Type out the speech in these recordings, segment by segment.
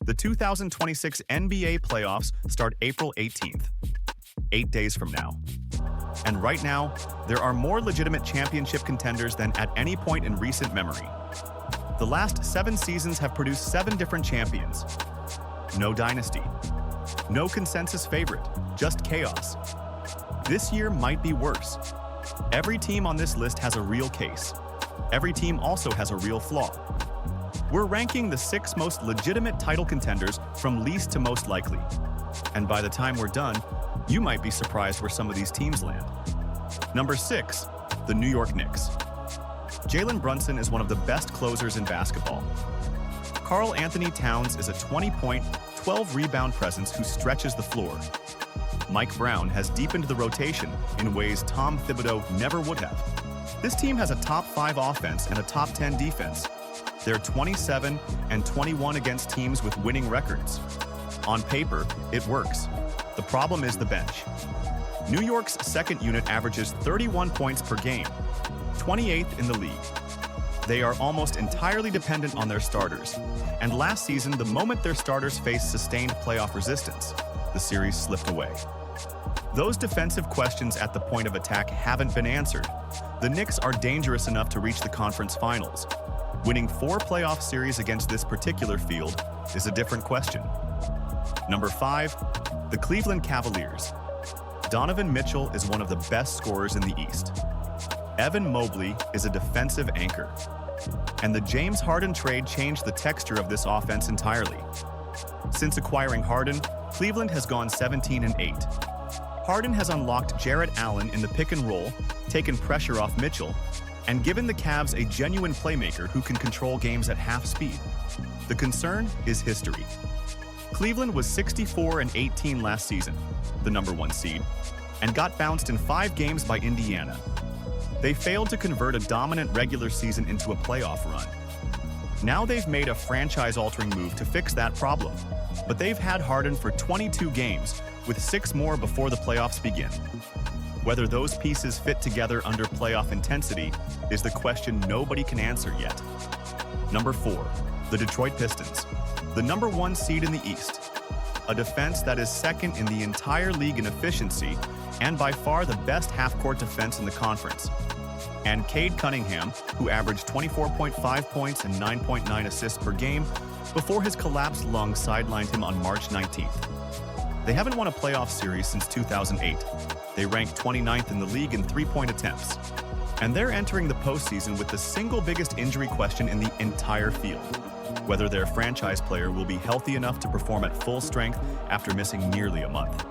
The 2026 NBA playoffs start April 18th, 8 days from now. And right now, there are more legitimate championship contenders than at any point in recent memory. The last 7 seasons have produced 7 different champions. No dynasty. No consensus favorite, just chaos. This year might be worse. Every team on this list has a real case. Every team also has a real flaw. We're ranking the 6 most legitimate title contenders from least to most likely. And by the time we're done, you might be surprised where some of these teams land. Number 6, the New York Knicks. Jalen Brunson is one of the best closers in basketball. Karl Anthony Towns is a 20-point, 12-rebound presence who stretches the floor. Mike Brown has deepened the rotation in ways Tom Thibodeau never would have. This team has a top 5 offense and a top 10 defense. They're 27 and 21 against teams with winning records. On paper, it works. The problem is the bench. New York's second unit averages 31 points per game, 28th in the league. They are almost entirely dependent on their starters. And last season, the moment their starters faced sustained playoff resistance, the series slipped away. Those defensive questions at the point of attack haven't been answered. The Knicks are dangerous enough to reach the conference finals. Winning 4 playoff series against this particular field is a different question. Number 5, the Cleveland Cavaliers. Donovan Mitchell is one of the best scorers in the East. Evan Mobley is a defensive anchor. And the James Harden trade changed the texture of this offense entirely. Since acquiring Harden, Cleveland has gone 17-8. Harden has unlocked Jarrett Allen in the pick and roll, taken pressure off Mitchell, and given the Cavs a genuine playmaker who can control games at half speed. The concern is history. Cleveland was 64-18 last season, the number 1 seed, and got bounced in 5 games by Indiana. They failed to convert a dominant regular season into a playoff run. Now they've made a franchise-altering move to fix that problem, but they've had Harden for 22 games, with 6 more before the playoffs begin. Whether those pieces fit together under playoff intensity is the question nobody can answer yet. Number 4, the Detroit Pistons, the number 1 seed in the East. A defense that is second in the entire league in efficiency and by far the best half-court defense in the conference. And Cade Cunningham, who averaged 24.5 points and 9.9 assists per game before his collapsed lung sidelined him on March 19th. They haven't won a playoff series since 2008. They rank 29th in the league in 3-point attempts. And they're entering the postseason with the single biggest injury question in the entire field: whether their franchise player will be healthy enough to perform at full strength after missing nearly a month.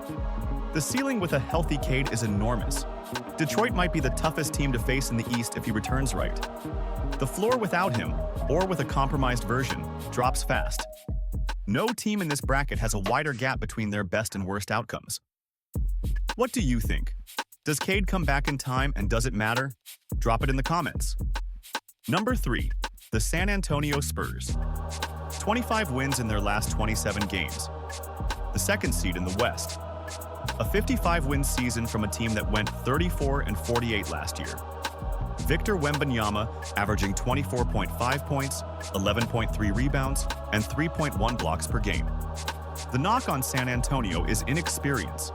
The ceiling with a healthy Cade is enormous. Detroit might be the toughest team to face in the East if he returns right. The floor without him, or with a compromised version, drops fast. No team in this bracket has a wider gap between their best and worst outcomes. What do you think? Does Cade come back in time, and does it matter? Drop it in the comments. Number 3, the San Antonio Spurs. 25 wins in their last 27 games. The second seed in the West. A 55-win season from a team that went 34-48 last year. Victor Wembanyama averaging 24.5 points, 11.3 rebounds, and 3.1 blocks per game. The knock on San Antonio is inexperience.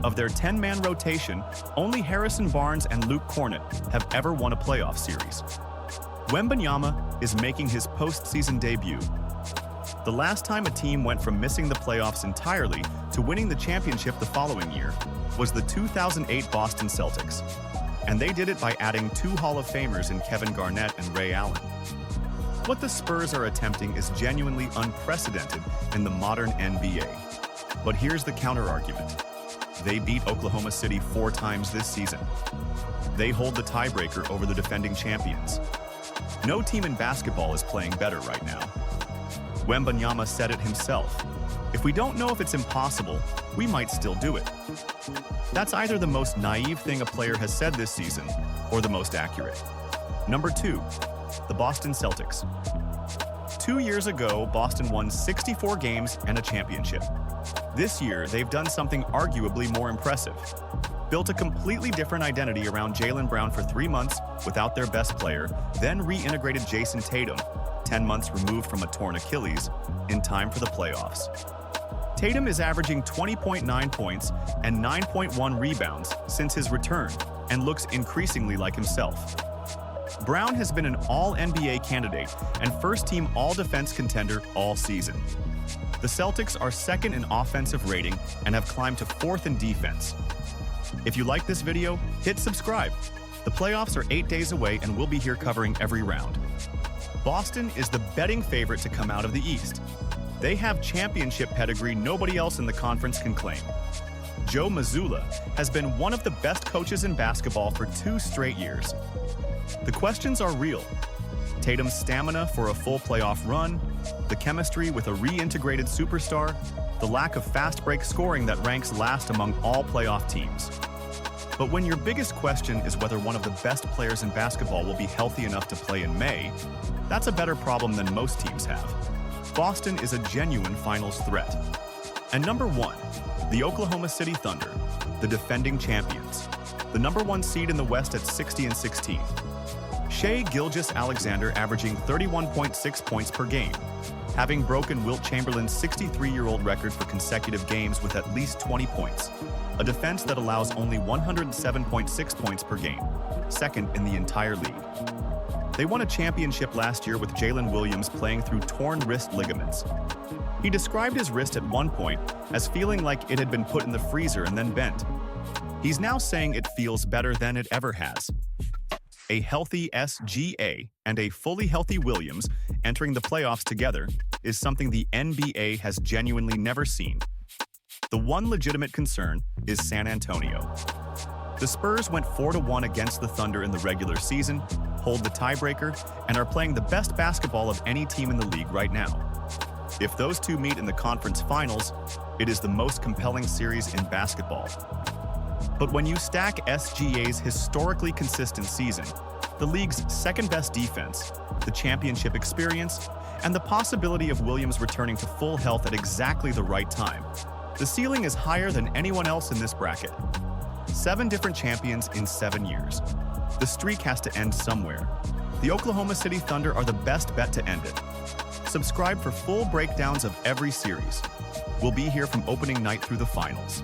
Of their 10-man rotation, only Harrison Barnes and Luke Cornett have ever won a playoff series. Wembanyama is making his postseason debut. The last time a team went from missing the playoffs entirely to winning the championship the following year was the 2008 Boston Celtics. And they did it by adding 2 Hall of Famers in Kevin Garnett and Ray Allen. What the Spurs are attempting is genuinely unprecedented in the modern NBA. But here's the counter-argument. They beat Oklahoma City 4 times this season. They hold the tiebreaker over the defending champions. No team in basketball is playing better right now. Wembanyama said it himself. If we don't know if it's impossible, we might still do it. That's either the most naive thing a player has said this season, or the most accurate. Number 2, the Boston Celtics. 2 years ago, Boston won 64 games and a championship. This year, they've done something arguably more impressive. Built a completely different identity around Jaylen Brown for 3 months without their best player, then reintegrated Jason Tatum, 10 months removed from a torn Achilles, in time for the playoffs. Tatum is averaging 20.9 points and 9.1 rebounds since his return and looks increasingly like himself. Brown has been an All-NBA candidate and first-team All-Defense contender all season. The Celtics are second in offensive rating and have climbed to fourth in defense. If you like this video, hit subscribe. The playoffs are 8 days away and we'll be here covering every round. Boston is the betting favorite to come out of the East. They have championship pedigree nobody else in the conference can claim. Joe Mazzulla has been one of the best coaches in basketball for 2 straight years. The questions are real. Tatum's stamina for a full playoff run, the chemistry with a reintegrated superstar, the lack of fast break scoring that ranks last among all playoff teams. But when your biggest question is whether one of the best players in basketball will be healthy enough to play in May, that's a better problem than most teams have. Boston is a genuine finals threat. And number 1, the Oklahoma City Thunder, the defending champions, the number 1 seed in the West at 60-16. Shai Gilgeous-Alexander averaging 31.6 points per game, having broken Wilt Chamberlain's 63-year-old record for consecutive games with at least 20 points, a defense that allows only 107.6 points per game, second in the entire league. They won a championship last year with Jalen Williams playing through torn wrist ligaments. He described his wrist at one point as feeling like it had been put in the freezer and then bent. He's now saying it feels better than it ever has. A healthy SGA and a fully healthy Williams entering the playoffs together is something the NBA has genuinely never seen. The one legitimate concern is San Antonio. The Spurs went 4-1 against the Thunder in the regular season, hold the tiebreaker, and are playing the best basketball of any team in the league right now. If those two meet in the conference finals, it is the most compelling series in basketball. But when you stack SGA's historically consistent season, the league's second-best defense, the championship experience, and the possibility of Williams returning to full health at exactly the right time, the ceiling is higher than anyone else in this bracket. 7 different champions in 7 years. The streak has to end somewhere. The Oklahoma City Thunder are the best bet to end it. Subscribe for full breakdowns of every series. We'll be here from opening night through the finals.